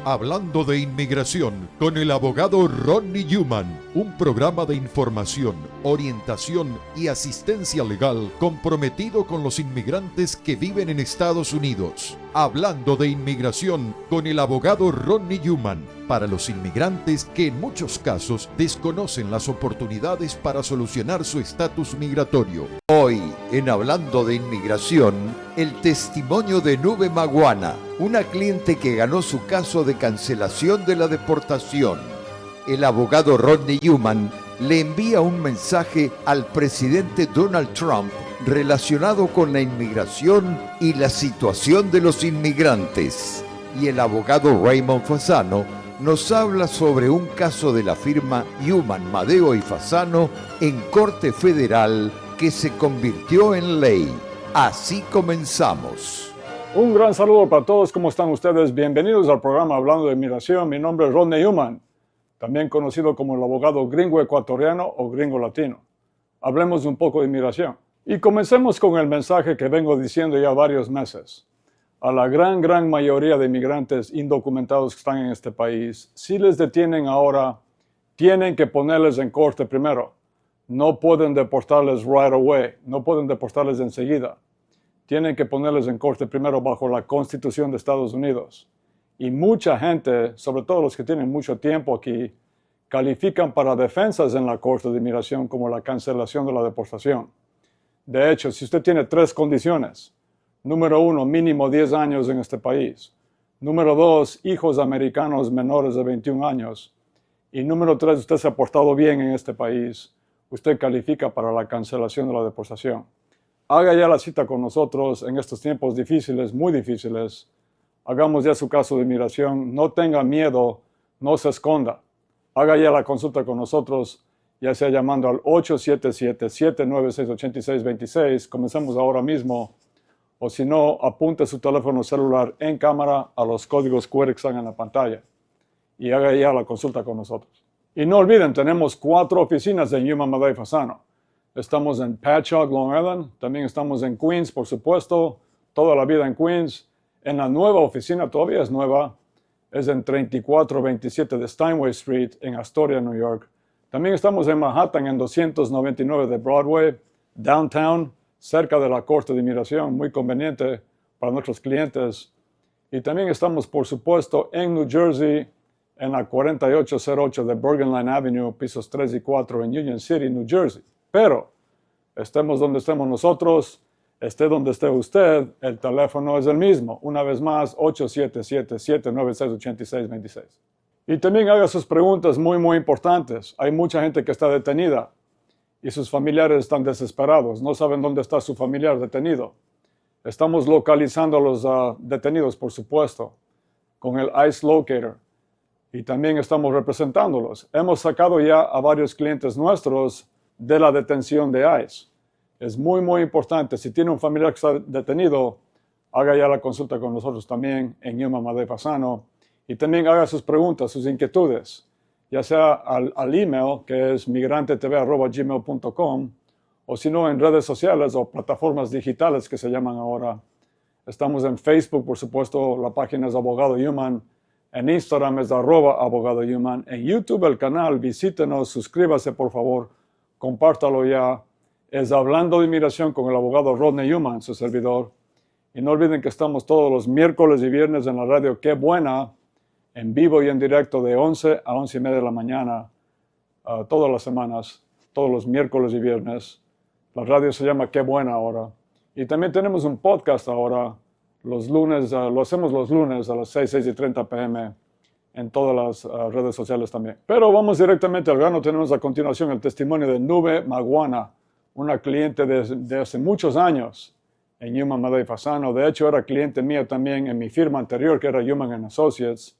Hablando de inmigración con el abogado Rodney Newman, un programa de información, orientación y asistencia legal comprometido con los inmigrantes que viven en Estados Unidos. Hablando de inmigración con el abogado Rodney Newman, para los inmigrantes que en muchos casos desconocen las oportunidades para solucionar su estatus migratorio. Hoy, en Hablando de Inmigración, el testimonio de Nube Maguana, una cliente que ganó su caso de cancelación de la deportación. El abogado Rodney Newman le envía un mensaje al presidente Donald Trump relacionado con la inmigración y la situación de los inmigrantes. Y el abogado Raymond Fasano nos habla sobre un caso de la firma Newman, Madeo y Fasano en Corte Federal que se convirtió en ley. Así comenzamos. Un gran saludo para todos. ¿Cómo están ustedes? Bienvenidos al programa Hablando de Inmigración. Mi nombre es Rodney Newman, también conocido como el abogado gringo ecuatoriano o gringo latino. Hablemos un poco de inmigración. Y comencemos con el mensaje que vengo diciendo ya varios meses. A la gran mayoría de inmigrantes indocumentados que están en este país, si les detienen ahora, tienen que ponerles en corte primero. No pueden deportarles right away, no pueden deportarles enseguida. Tienen que ponerles en corte primero bajo la Constitución de Estados Unidos. Y mucha gente, sobre todo los que tienen mucho tiempo aquí, califican para defensas en la Corte de Inmigración como la cancelación de la deportación. De hecho, si usted tiene 3 condiciones, número 1, mínimo 10 años en este país. Número 2, hijos americanos menores de 21 años. Y número 3, usted se ha portado bien en este país. Usted califica para la cancelación de la deportación. Haga ya la cita con nosotros en estos tiempos difíciles, muy difíciles. Hagamos ya su caso de inmigración. No tenga miedo, no se esconda. Haga ya la consulta con nosotros, ya sea llamando al 877-796-8626. Comenzamos ahora mismo. O si no, apunte su teléfono celular en cámara a los códigos QR que están en la pantalla y haga ya la consulta con nosotros. Y no olviden, tenemos 4 oficinas en Yuma, Madeo y Fasano. Estamos en Patchogue, Long Island. También estamos en Queens, por supuesto. Toda la vida en Queens. En la nueva oficina, todavía es nueva, es en 3427 de Steinway Street, en Astoria, New York. También estamos en Manhattan, en 299 de Broadway, downtown, cerca de la Corte de Inmigración, muy conveniente para nuestros clientes. Y también estamos, por supuesto, en New Jersey, en la 4808 de Bergen Line Avenue, pisos 3 y 4 en Union City, New Jersey. Pero, estemos donde estemos nosotros, esté donde esté usted, el teléfono es el mismo. Una vez más, 877-796-8626. Y también haga sus preguntas muy importantes. Hay mucha gente que está detenida y sus familiares están desesperados. No saben dónde está su familiar detenido. Estamos localizando a los detenidos, por supuesto, con el ICE Locator. Y también estamos representándolos. Hemos sacado ya a varios clientes nuestros de la detención de ICE. Es muy importante. Si tiene un familiar que está detenido, haga ya la consulta con nosotros también en Yuma, Madeo y Fasano. Y también haga sus preguntas, sus inquietudes, ya sea al email, que es migrantetv@gmail.com, o si no, en redes sociales o plataformas digitales que se llaman ahora. Estamos en Facebook, por supuesto, la página es Abogado Newman. En Instagram es @Abogado Newman. En YouTube el canal, visítenos, suscríbase por favor, compártalo ya. Es Hablando de Inmigración con el abogado Rodney Newman, su servidor. Y no olviden que estamos todos los miércoles y viernes en la radio Qué Buena, en vivo y en directo de 11 a 11:30 de la mañana, todas las semanas, todos los miércoles y viernes. La radio se llama Qué Buena ahora. Y también tenemos un podcast ahora, los lunes, lo hacemos los lunes a las 6:30 p.m. en todas las redes sociales también. Pero vamos directamente al grano. Tenemos a continuación el testimonio de Nube Maguana, una cliente de hace muchos años en Yuma, Madeo y Fasano. De hecho, era cliente mía también en mi firma anterior, que era Newman Associates.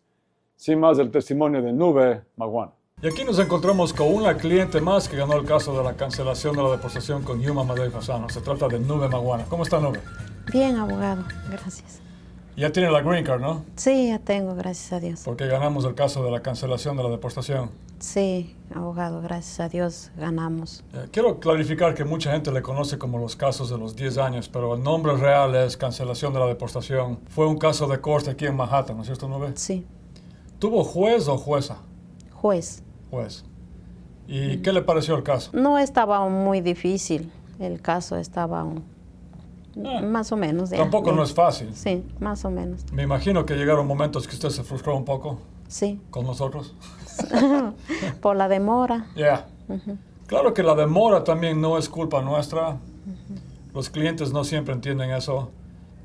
Sin más, el testimonio de Nube Maguana. Y aquí nos encontramos con una cliente más que ganó el caso de la cancelación de la deportación con Yuma, Madeo y Fasano. Se trata de Nube Maguana. ¿Cómo está, Nube? Bien, abogado. Gracias. Ya tiene la green card, ¿no? Sí, ya tengo, gracias a Dios. Porque ganamos el caso de la cancelación de la deportación. Sí, abogado, gracias a Dios ganamos. Quiero clarificar que mucha gente le conoce como los casos de los 10 años, pero el nombre real es cancelación de la deportación. Fue un caso de corte aquí en Manhattan, ¿no es cierto, Nube? Sí. ¿Tuvo juez o jueza? Juez. Juez. ¿Y qué le pareció el caso? No estaba muy difícil, el caso estaba más o menos. Tampoco no es fácil. Sí, más o menos. Me imagino que llegaron momentos que usted se frustró un poco Sí, con nosotros. por la demora. Ya. Claro que la demora también no es culpa nuestra. Los clientes no siempre entienden eso.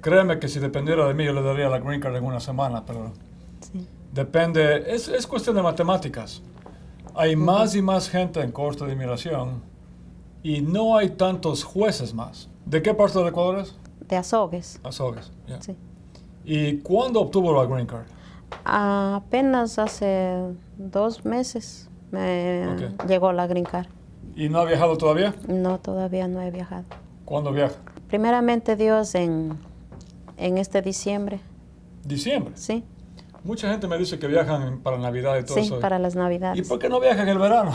Créeme que si dependiera de mí yo le daría la green card en una semana, pero Sí. depende, es cuestión de matemáticas. Hay más y más gente en corte de inmigración y no hay tantos jueces más. ¿De qué parte del Ecuador es? De Azogues. Azogues. Ya. Sí. ¿Y cuándo obtuvo la green card? Apenas hace 2 meses me Ok. llegó la green card. ¿Y no ha viajado todavía? No, todavía no he viajado. ¿Cuándo viaja? Primeramente Dios en este diciembre. Diciembre. Sí, Mucha gente me dice que viajan para Navidad y todo sí, eso. para las ¿Y Navidades. por qué no viajan en el verano?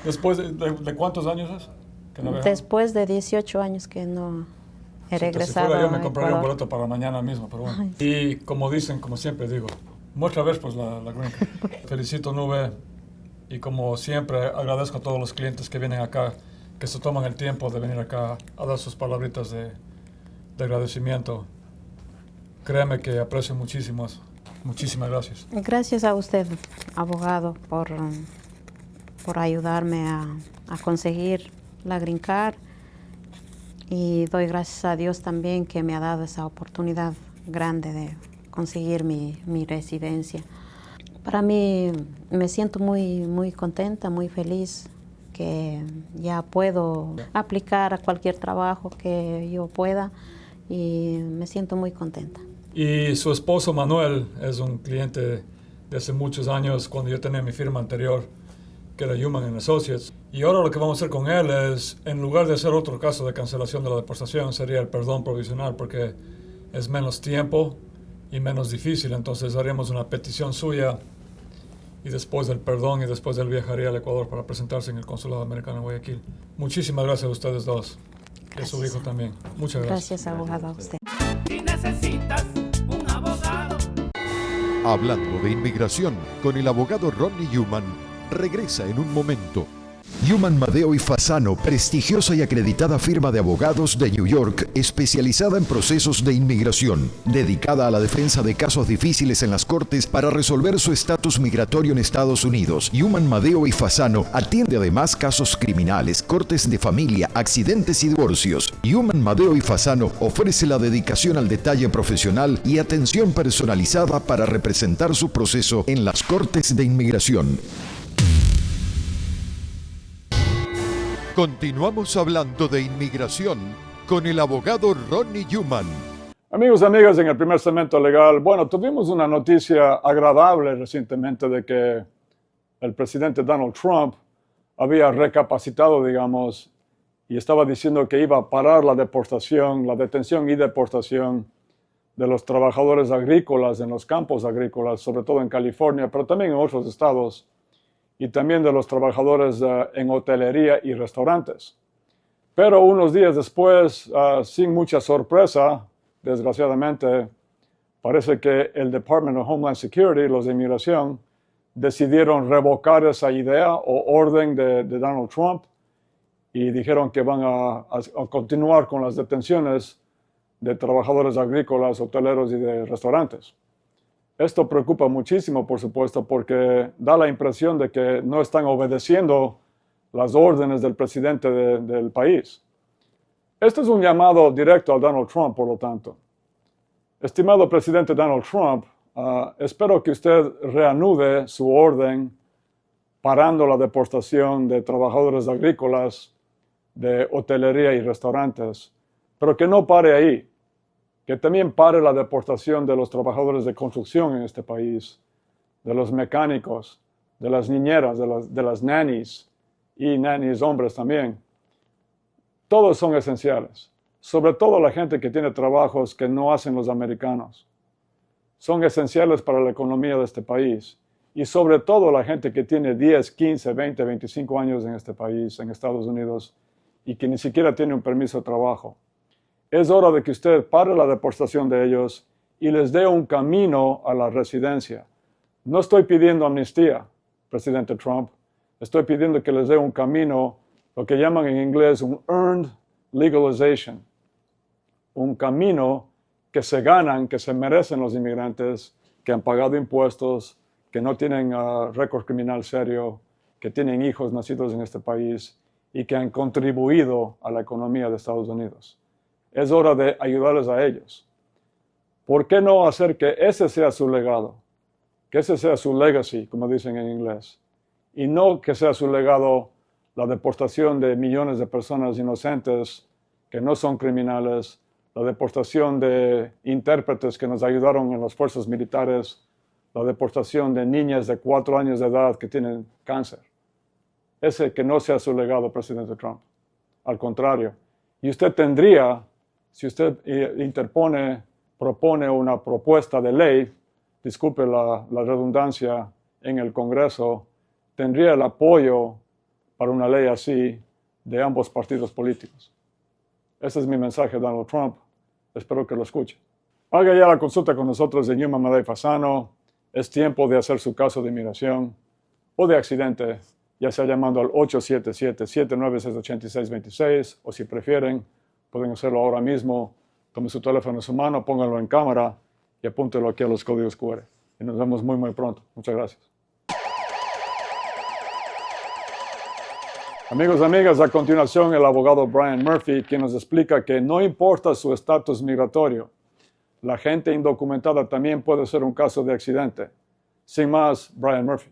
¿Después de cuántos años es que no viajan? Después de 18 años que no he regresado Si fuera yo me a compraría un Ecuador. boleto para mañana mismo, pero bueno. Ay, Y como dicen, como siempre digo, muestra vez pues la green card. Felicito Nube y como siempre agradezco a todos los clientes que vienen acá, que se toman el tiempo de venir acá a dar sus palabritas de agradecimiento. Créeme que aprecio muchísimo eso. Muchísimas gracias. Gracias a usted, abogado, por ayudarme a conseguir la green card. Y doy gracias a Dios también que me ha dado esa oportunidad grande de conseguir mi residencia. Para mí me siento muy, muy contenta, muy feliz que ya puedo aplicar a cualquier trabajo que yo pueda y me siento muy contenta. Y su esposo Manuel es un cliente de hace muchos años cuando yo tenía mi firma anterior, que era Human Associates. Y ahora lo que vamos a hacer con él es, en lugar de hacer otro caso de cancelación de la deportación, sería el perdón provisional porque es menos tiempo y menos difícil. Entonces haríamos una petición suya y después del perdón y después él viajaría al Ecuador para presentarse en el Consulado Americano en Guayaquil. Muchísimas gracias a ustedes dos y a su hijo también. Muchas gracias. Gracias, abogado, a usted. Si necesitas un abogado. Hablando de inmigración con el abogado Ronnie Newman, regresa en un momento. Newman, Madeo y Fasano, prestigiosa y acreditada firma de abogados de New York, especializada en procesos de inmigración, dedicada a la defensa de casos difíciles en las cortes para resolver su estatus migratorio en Estados Unidos. Newman, Madeo y Fasano atiende además casos criminales, cortes de familia, accidentes y divorcios. Newman, Madeo y Fasano ofrece la dedicación al detalle profesional y atención personalizada para representar su proceso en las cortes de inmigración. Continuamos hablando de inmigración con el abogado Ronnie Newman. Amigos y amigas, en el primer segmento legal, bueno, tuvimos una noticia agradable recientemente de que el presidente Donald Trump había recapacitado, digamos, y estaba diciendo que iba a parar la deportación, la detención y deportación de los trabajadores agrícolas en los campos agrícolas, sobre todo en California, pero también en otros estados, y también de los trabajadores en hotelería y restaurantes. Pero unos días después, sin mucha sorpresa, desgraciadamente, parece que el Department of Homeland Security, los de inmigración, decidieron revocar esa idea o orden de Donald Trump y dijeron que van a continuar con las detenciones de trabajadores agrícolas, hoteleros y de restaurantes. Esto preocupa muchísimo, por supuesto, porque da la impresión de que no están obedeciendo las órdenes del presidente del país. Este es un llamado directo a Donald Trump, por lo tanto. Estimado presidente Donald Trump, espero que usted reanude su orden parando la deportación de trabajadores agrícolas, de hotelería y restaurantes, pero que no pare ahí. Que también pare la deportación de los trabajadores de construcción en este país, de los mecánicos, de las niñeras, de las nannies y nannies hombres también. Todos son esenciales, sobre todo la gente que tiene trabajos que no hacen los americanos. Son esenciales para la economía de este país y sobre todo la gente que tiene 10, 15, 20, 25 años en este país, en Estados Unidos, y que ni siquiera tiene un permiso de trabajo. Es hora de que usted pare la deportación de ellos y les dé un camino a la residencia. No estoy pidiendo amnistía, presidente Trump. Estoy pidiendo que les dé un camino, lo que llaman en inglés un earned legalization. Un camino que se ganan, que se merecen los inmigrantes, que han pagado impuestos, que no tienen récord criminal serio, que tienen hijos nacidos en este país y que han contribuido a la economía de Estados Unidos. Es hora de ayudarles a ellos. ¿Por qué no hacer que ese sea su legado? Que ese sea su legacy, como dicen en inglés. Y no que sea su legado la deportación de millones de personas inocentes que no son criminales, la deportación de intérpretes que nos ayudaron en las fuerzas militares, la deportación de niñas de 4 años de edad que tienen cáncer. Ese que no sea su legado, presidente Trump. Al contrario. Y usted tendría, si usted propone una propuesta de ley, disculpe la redundancia, en el Congreso, tendría el apoyo para una ley así de ambos partidos políticos. Ese es mi mensaje, Donald Trump. Espero que lo escuche. Haga ya la consulta con nosotros en Yuma Madey Fasano. Es tiempo de hacer su caso de inmigración o de accidente, ya sea llamando al 877-796-8626 o si prefieren, pueden hacerlo ahora mismo. Tome su teléfono en su mano, pónganlo en cámara y apúntelo aquí a los códigos QR. Y nos vemos muy, muy pronto. Muchas gracias. Amigos y amigas, a continuación el abogado Brian Murphy, quien nos explica que no importa su estatus migratorio, la gente indocumentada también puede ser un caso de accidente. Sin más, Brian Murphy.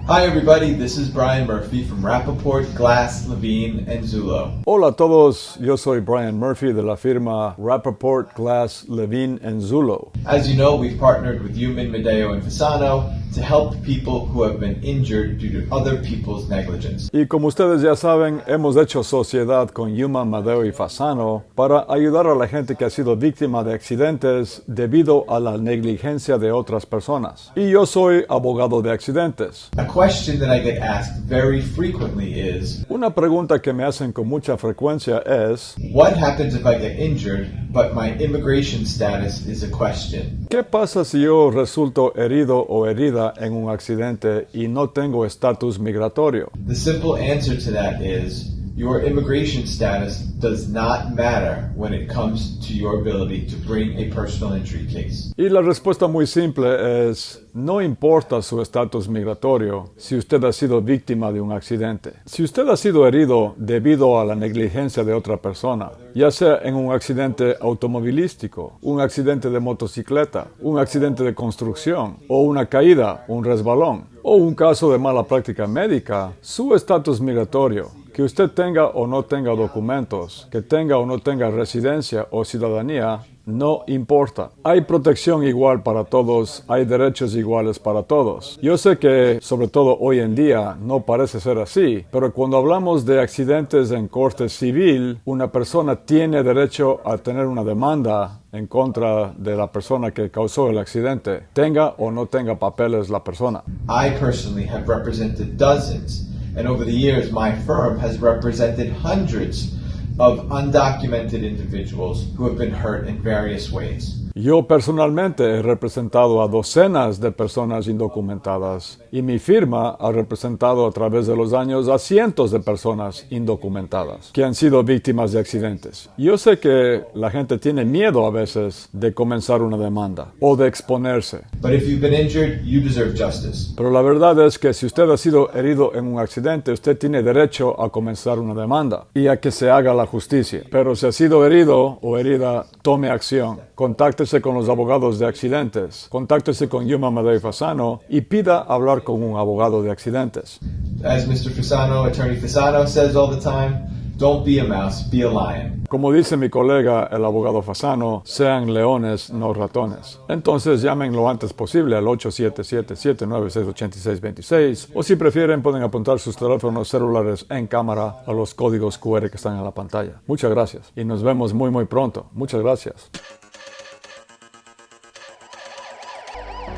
Hi everybody, this is Brian Murphy from Rappaport, Glass, Levine, and Zullo. Hola a todos, yo soy Brian Murphy de la firma Rappaport, Glass, Levine, and Zullo. As you know, we've partnered with Yuman, Medeo, and Fasano to help people who have been injured due to other people's negligence. Y como ustedes ya saben, hemos hecho sociedad con Yuman, Medeo y Fasano para ayudar a la gente que ha sido víctima de accidentes debido a la negligencia de otras personas. Y yo soy abogado de accidentes. A question that I get asked very frequently is, Una pregunta que me hacen con mucha frecuencia es, what happens if I get injured, but my immigration status is a question? ¿qué pasa si yo resulto herido o herida en un accidente y no tengo estatus migratorio? The simple answer to that is, your immigration status does not matter when it comes to your ability to bring a personal injury case. Y la respuesta muy simple es, no importa su estatus migratorio si usted ha sido víctima de un accidente. Si usted ha sido herido debido a la negligencia de otra persona, ya sea en un accidente automovilístico, un accidente de motocicleta, un accidente de construcción, o una caída, un resbalón, o un caso de mala práctica médica, su estatus migratorio, que usted tenga o no tenga documentos, que tenga o no tenga residencia o ciudadanía, no importa. Hay protección igual para todos, hay derechos iguales para todos. Yo sé que, sobre todo hoy en día, no parece ser así, pero cuando hablamos de accidentes en corte civil, una persona tiene derecho a tener una demanda en contra de la persona que causó el accidente, tenga o no tenga papeles la persona. I personally have represented dozens, and over the years my firm has represented hundreds of undocumented individuals who have been hurt in various ways. Yo personalmente he representado a docenas de personas indocumentadas y mi firma ha representado a través de los años a cientos de personas indocumentadas que han sido víctimas de accidentes. Yo sé que la gente tiene miedo a veces de comenzar una demanda o de exponerse. But if you've been injured, you deserve justice. Pero la verdad es que si usted ha sido herido en un accidente, usted tiene derecho a comenzar una demanda y a que se haga la justicia. Pero si ha sido herido o herida, tome acción. Contáctese con los abogados de accidentes. Contáctese con Yuma Madey Fasano y pida hablar con un abogado de accidentes. As Mr. Fasano, Attorney Fasano, says all the time, don't be a mouse, be a lion. Como dice mi colega, el abogado Fasano, sean leones, no ratones. Entonces llamen lo antes posible al 877-796-8626 o si prefieren pueden apuntar sus teléfonos celulares en cámara a los códigos QR que están en la pantalla. Muchas gracias y nos vemos muy muy pronto. Muchas gracias.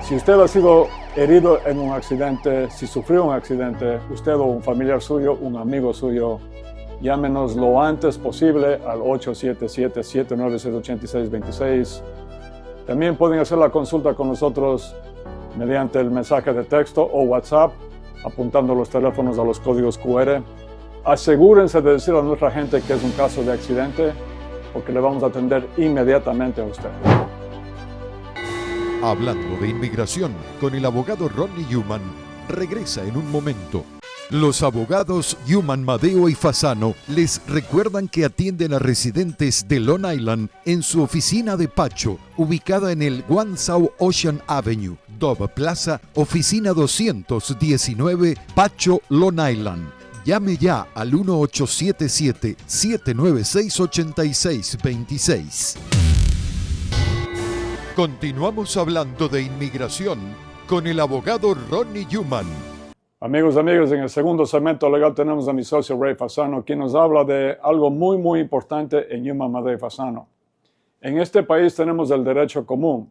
Si usted ha sido herido en un accidente, si sufrió un accidente, usted o un familiar suyo, un amigo suyo, Llámenos lo antes posible al 877-796-8626. También pueden hacer la consulta con nosotros mediante el mensaje de texto o WhatsApp, apuntando los teléfonos a los códigos QR. Asegúrense de decir a nuestra gente que es un caso de accidente, porque le vamos a atender inmediatamente a usted. Hablando de inmigración con el abogado Ronnie Newman, regresa en un momento. Los abogados Newman, Madeo y Fasano les recuerdan que atienden a residentes de Long Island en su oficina de Pacho, ubicada en el One South Ocean Avenue, Dove Plaza, oficina 219, Pacho, Long Island. Llame ya al 1877-796-8626. Continuamos hablando de inmigración con el abogado Ronnie Newman. Amigos, en el segundo segmento legal tenemos a mi socio Ray Fasano, quien nos habla de algo muy importante en Newman, Madeo y Fasano. En este país tenemos el derecho común.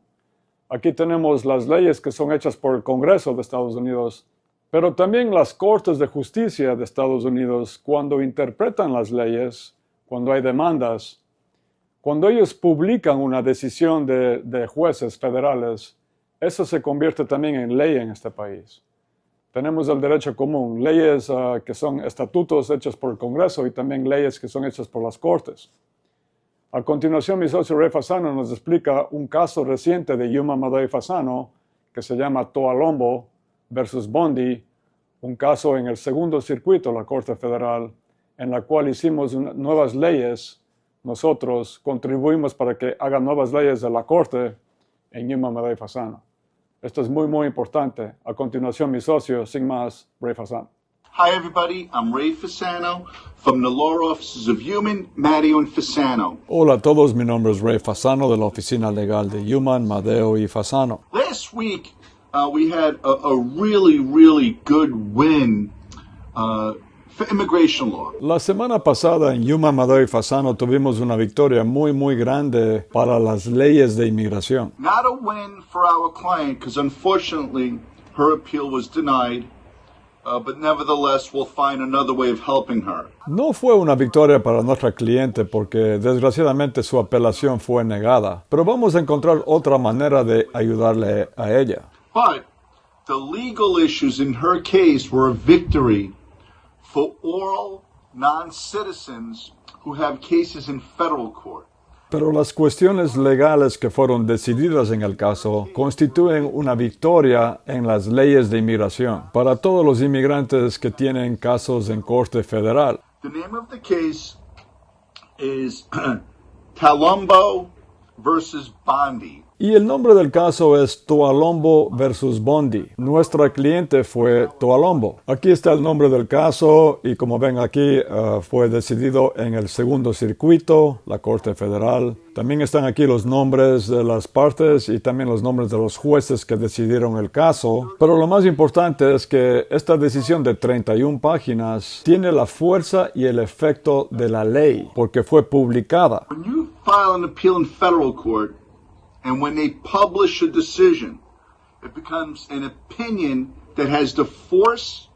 Aquí tenemos las leyes que son hechas por el Congreso de Estados Unidos, pero también las Cortes de Justicia de Estados Unidos, cuando interpretan las leyes, cuando hay demandas, cuando ellos publican una decisión de jueces federales, eso se convierte también en ley en este país. Tenemos el derecho común, leyes que son estatutos hechos por el Congreso y también leyes que son hechas por las Cortes. A continuación, mi socio Ray Fasano nos explica un caso reciente de Newman, Madeo y Fasano que se llama Toalombo versus Bondi, un caso en el segundo circuito de la Corte Federal, en la cual hicimos nuevas leyes. Nosotros contribuimos para que hagan nuevas leyes de la Corte en Newman, Madeo y Fasano. Esto es muy importante. A continuación, mi socio, sin más, Ray Fasano. Hi, everybody. I'm Ray Fasano from the law offices of Newman, Madeo, and Fasano. Hola a todos, mi nombre es Ray Fasano de la oficina legal de Newman, Madeo y Fasano. Last week, we had a really good win for immigration law. La semana pasada en Newman, Madeo y Fasano tuvimos una victoria muy grande para las leyes de inmigración. Not a win for our client, because unfortunately, her appeal was denied. But nevertheless, we'll find another way of helping her. No fue una victoria para nuestra cliente porque desgraciadamente su apelación fue negada, pero vamos a encontrar otra manera de ayudarle a ella. But the legal issues in her case were a victory for all non-citizens who have cases in federal court. Pero las cuestiones legales que fueron decididas en el caso constituyen una victoria en las leyes de inmigración para todos los inmigrantes que tienen casos en Corte Federal. The name of the case is Toalombo versus Bondi. Y el nombre del caso es Toalombo versus Bondi. Nuestra cliente fue Toalombo. Aquí está el nombre del caso y como ven aquí fue decidido en el segundo circuito, la Corte Federal. También están aquí los nombres de las partes y también los nombres de los jueces que decidieron el caso. Pero lo más importante es que esta decisión de 31 páginas tiene la fuerza y el efecto de la ley porque fue publicada. When you file an appeal in federal court, and when they publish a decision, it becomes an opinion that has the force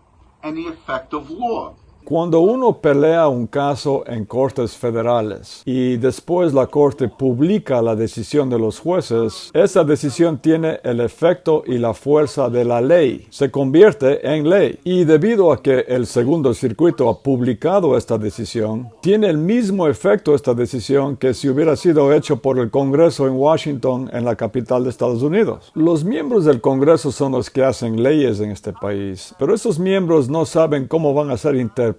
and the effect of law. Cuando uno pelea un caso en cortes federales y después la corte publica la decisión de los jueces, esa decisión tiene el efecto y la fuerza de la ley. Se convierte en ley. Y debido a que el segundo circuito ha publicado esta decisión, tiene el mismo efecto esta decisión que si hubiera sido hecho por el Congreso en Washington, en la capital de Estados Unidos. Los miembros del Congreso son los que hacen leyes en este país, pero esos miembros no saben cómo van a ser interpretadas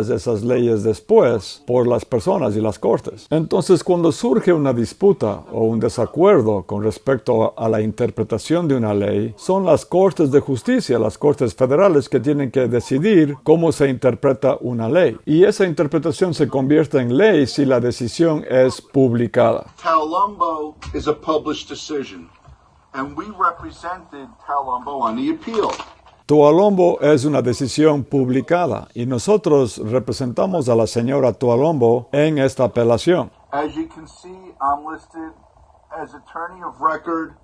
esas leyes después por las personas y las cortes. Entonces, cuando surge una disputa o un desacuerdo con respecto a la interpretación de una ley, son las cortes de justicia, las cortes federales que tienen que decidir cómo se interpreta una ley. Y esa interpretación se convierte en ley si la decisión es publicada. Toalombo is a published decision, and we represented Toalombo on the appeal. Toalombo es una decisión publicada y nosotros representamos a la señora Toalombo en esta apelación. As you can see, I'm listed as attorney of record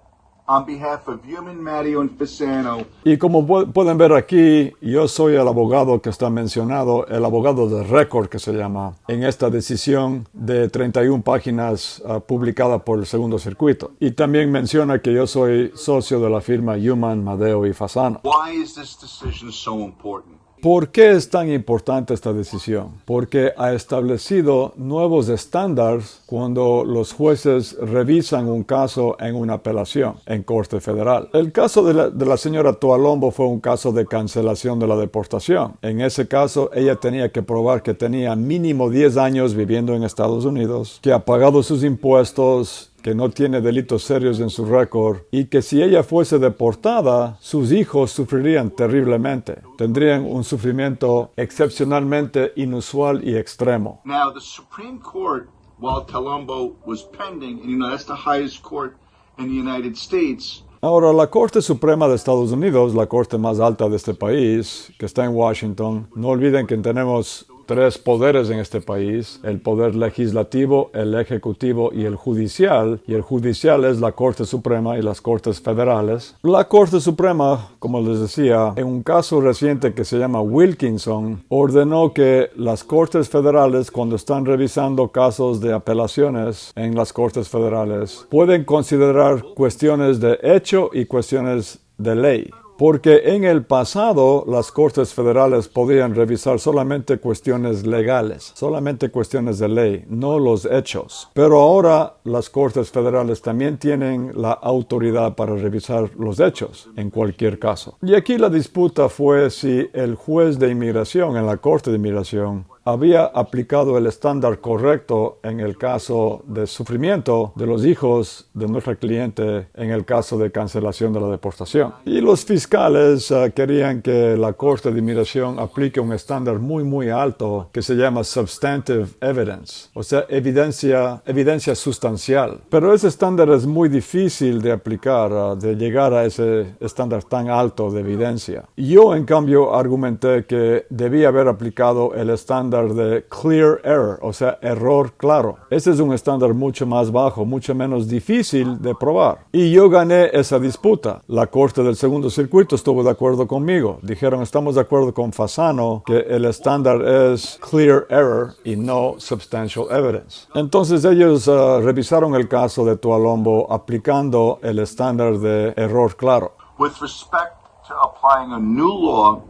on behalf of Human, Mario, and Fasano. Y como pueden ver aquí, yo soy el abogado que está mencionado, el abogado de récord que se llama, en esta decisión de 31 páginas publicada por el Segundo Circuito. Y también menciona que yo soy socio de la firma Human, Madeo y Fasano. Why is this decision so important? ¿Por qué es tan importante esta decisión? Porque ha establecido nuevos estándares cuando los jueces revisan un caso en una apelación en Corte Federal. El caso de la señora Tualombo fue un caso de cancelación de la deportación. En ese caso, ella tenía que probar que tenía mínimo 10 años viviendo en Estados Unidos, que ha pagado sus impuestos, que no tiene delitos serios en su récord y que si ella fuese deportada, sus hijos sufrirían terriblemente. Tendrían un sufrimiento excepcionalmente inusual y extremo. Now, the Supreme Court, while Talombo was pending, and that's the highest court in the United States. Ahora, la Corte Suprema de Estados Unidos, la corte más alta de este país, que está en Washington, no olviden que tenemos 3 poderes en este país, el poder legislativo, el ejecutivo y el judicial es la Corte Suprema y las Cortes Federales. La Corte Suprema, como les decía, en un caso reciente que se llama Wilkinson, ordenó que las Cortes Federales, cuando están revisando casos de apelaciones en las Cortes Federales, pueden considerar cuestiones de hecho y cuestiones de ley. Porque en el pasado las Cortes Federales podían revisar solamente cuestiones legales, solamente cuestiones de ley, no los hechos. Pero ahora las Cortes Federales también tienen la autoridad para revisar los hechos en cualquier caso. Y aquí la disputa fue si el juez de inmigración en la Corte de Inmigración había aplicado el estándar correcto en el caso de sufrimiento de los hijos de nuestra cliente en el caso de cancelación de la deportación. Y los fiscales querían que la Corte de Inmigración aplique un estándar muy alto que se llama substantive evidence, o sea, evidencia sustancial. Pero ese estándar es muy difícil de aplicar, de llegar a ese estándar tan alto de evidencia. Yo, en cambio, argumenté que debía haber aplicado el estándar de clear error, o sea, error claro. Ese es un estándar mucho más bajo, mucho menos difícil de probar. Y yo gané esa disputa. La Corte del Segundo Circuito estuvo de acuerdo conmigo. Dijeron, estamos de acuerdo con Fasano que el estándar es clear error y no substantial evidence. Entonces ellos revisaron el caso de Tualombo aplicando el estándar de error claro. With respect to applying a new law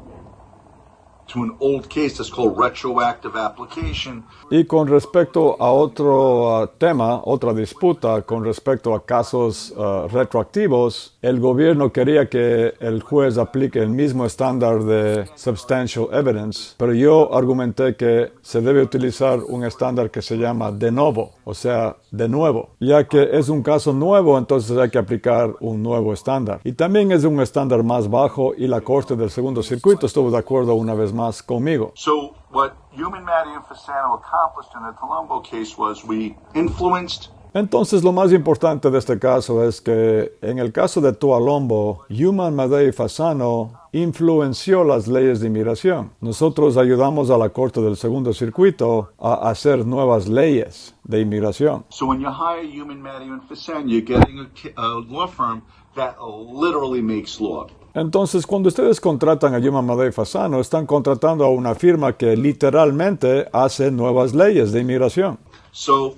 to an old case that's called retroactive application. Y con respecto a otro tema, otra disputa con respecto a casos retroactivos, el gobierno quería que el juez aplique el mismo estándar de substantial evidence, pero yo argumenté que se debe utilizar un estándar que se llama de novo, o sea, de nuevo. Ya que es un caso nuevo, entonces hay que aplicar un nuevo estándar. Y también es un estándar más bajo y la Corte del Segundo Circuito estuvo de acuerdo una vez más conmigo. So what Human, Maddie, and Fasano accomplished in the Colombo case was we influenced. Entonces, lo más importante de este caso es que en el caso de Tualombo, Human, Madeo y Fasano influenció las leyes de inmigración. Nosotros ayudamos a la Corte del Segundo Circuito a hacer nuevas leyes de inmigración. So when you hire Human, Maddie, and Fasano, you're getting a law firm that literally makes law. Entonces, cuando ustedes contratan a Human, Madeo y Fasano, están contratando a una firma que literalmente hace nuevas leyes de inmigración. So,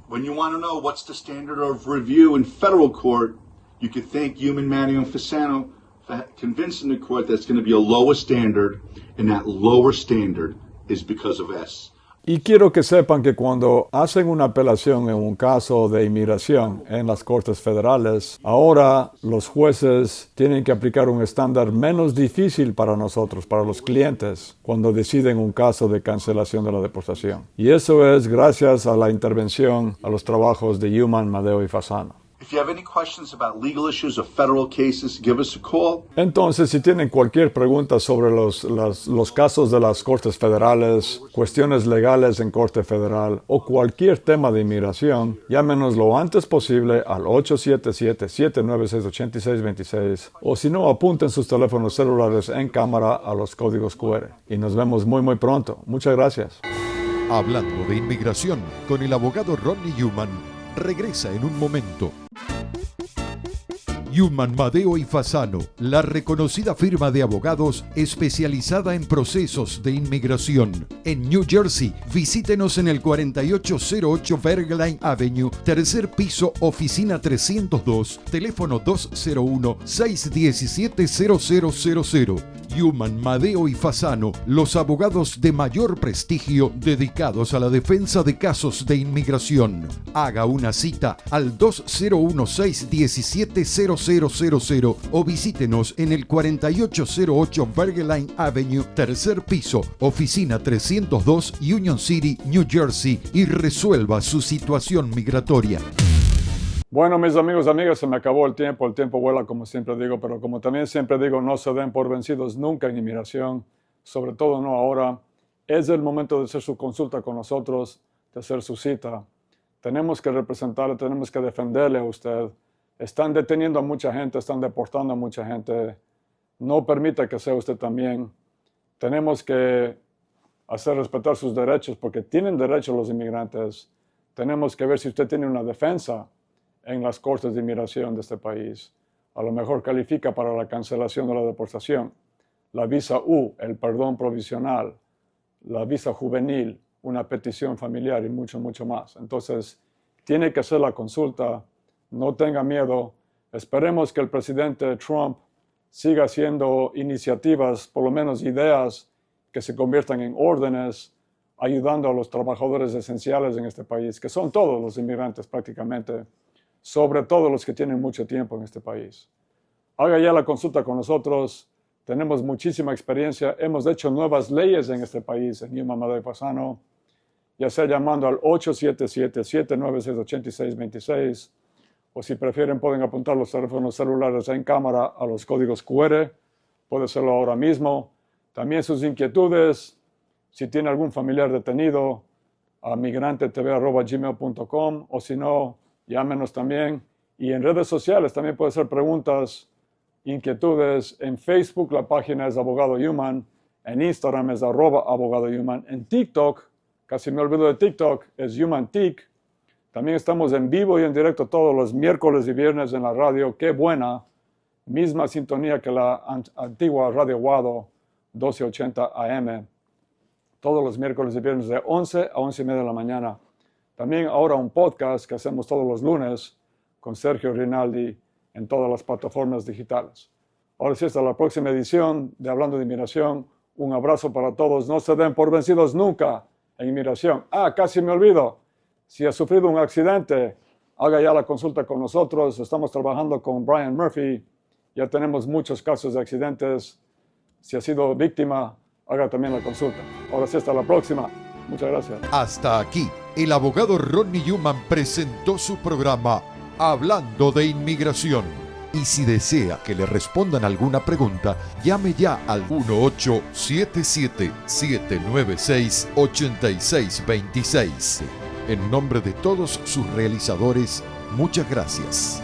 when you want to know what's the standard of review in federal court, you could thank Human, Maddie, and Fasano for convincing the court that's going to be a lower standard, and that lower standard is because of S. Y quiero que sepan que cuando hacen una apelación en un caso de inmigración en las Cortes Federales, ahora los jueces tienen que aplicar un estándar menos difícil para nosotros, para los clientes, cuando deciden un caso de cancelación de la deportación. Y eso es gracias a la intervención, a los trabajos de Human, Madeo y Fasano. If you have any questions about legal issues or federal cases, give us a call. Entonces, si tienen cualquier pregunta sobre los casos de las Cortes Federales, cuestiones legales en Corte Federal o cualquier tema de inmigración, llámenos lo antes posible al 877-796-8626 o si no, apunten sus teléfonos celulares en cámara a los códigos QR. Y nos vemos muy pronto. Muchas gracias. Hablando de inmigración con el abogado Ronnie Human, regresa en un momento. Human, Madeo y Fasano, la reconocida firma de abogados especializada en procesos de inmigración. En New Jersey, visítenos en el 4808 Bergline Avenue, tercer piso, oficina 302, teléfono 201-617-0000. Human, Madeo y Fasano, los abogados de mayor prestigio dedicados a la defensa de casos de inmigración. Haga una cita al 201-617-0000 o visítenos en el 4808 Bergline Avenue, tercer piso, oficina 302, Union City, New Jersey, y resuelva su situación migratoria. Bueno, mis amigos, amigas, se me acabó el tiempo vuela, como siempre digo, pero como también siempre digo, no se den por vencidos nunca en inmigración, sobre todo no ahora. Es el momento de hacer su consulta con nosotros, de hacer su cita. Tenemos que representarle, tenemos que defenderle a usted. Están deteniendo a mucha gente, están deportando a mucha gente. No permita que sea usted también. Tenemos que hacer respetar sus derechos, porque tienen derechos los inmigrantes. Tenemos que ver si usted tiene una defensa en las cortes de inmigración de este país. A lo mejor califica para la cancelación de la deportación, la visa U, el perdón provisional, la visa juvenil, una petición familiar y mucho, mucho más. Entonces, tiene que hacer la consulta, no tenga miedo. Esperemos que el presidente Trump siga haciendo iniciativas, por lo menos ideas, que se conviertan en órdenes, ayudando a los trabajadores esenciales en este país, que son todos los inmigrantes prácticamente, sobre todo los que tienen mucho tiempo en este país. Haga ya la consulta con nosotros. Tenemos muchísima experiencia. Hemos hecho nuevas leyes en este país, en Human, Madeo y Fasano, ya sea llamando al 877-796-8626, o si prefieren pueden apuntar los teléfonos celulares en cámara a los códigos QR. Puede hacerlo ahora mismo. También sus inquietudes, si tiene algún familiar detenido, a migrantetv@gmail.com, o si no, llámenos también. Y en redes sociales también puede hacer preguntas, inquietudes. En Facebook la página es Abogado Human. En Instagram es @Abogado Human. En TikTok, casi me olvido de TikTok, es HumanTik. También estamos en vivo y en directo todos los miércoles y viernes en la radio. Qué buena. Misma sintonía que la antigua Radio Guado, 1280 AM. Todos los miércoles y viernes de 11 a 11:30 de la mañana. También ahora un podcast que hacemos todos los lunes con Sergio Rinaldi en todas las plataformas digitales. Ahora sí, hasta la próxima edición de Hablando de Inmigración. Un abrazo para todos. No se den por vencidos nunca en inmigración. Casi me olvido. Si ha sufrido un accidente, haga ya la consulta con nosotros. Estamos trabajando con Brian Murphy. Ya tenemos muchos casos de accidentes. Si ha sido víctima, haga también la consulta. Ahora sí, hasta la próxima. Muchas gracias. Hasta aquí, el abogado Ronnie Human presentó su programa Hablando de Inmigración. Y si desea que le respondan alguna pregunta, llame ya al 1877-796-8626. En nombre de todos sus realizadores, muchas gracias.